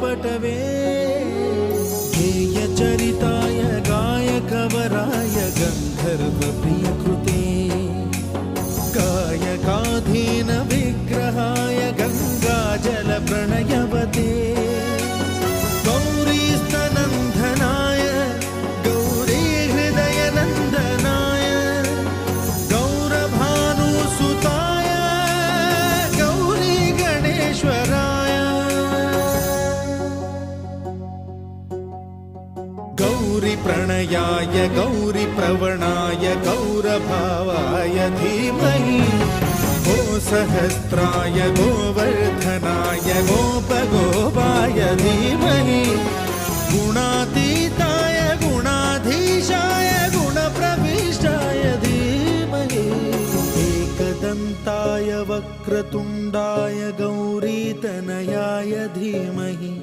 पटवे गेयचरिताय गायकवराय गन्धर्वप्रियकृते गायकाधीन विग्रहाय गङ्गाजलप्रणयवते गौरीस्तनन्दनाय गौरीहृदयनन्दनाय गौरभानुसुताय गौरीगणेश्वराय गौरीप्रणयाय गौरीप्रवणाय गौरभावाय धीमहि गोसहस्राय गोवर्धनाय गोपगोपाय धीमहि गुणातीताय गुणाधीशाय गुणप्रविष्टाय धीमहि एकदन्ताय वक्रतुण्डाय गौरीतनयाय धीमहि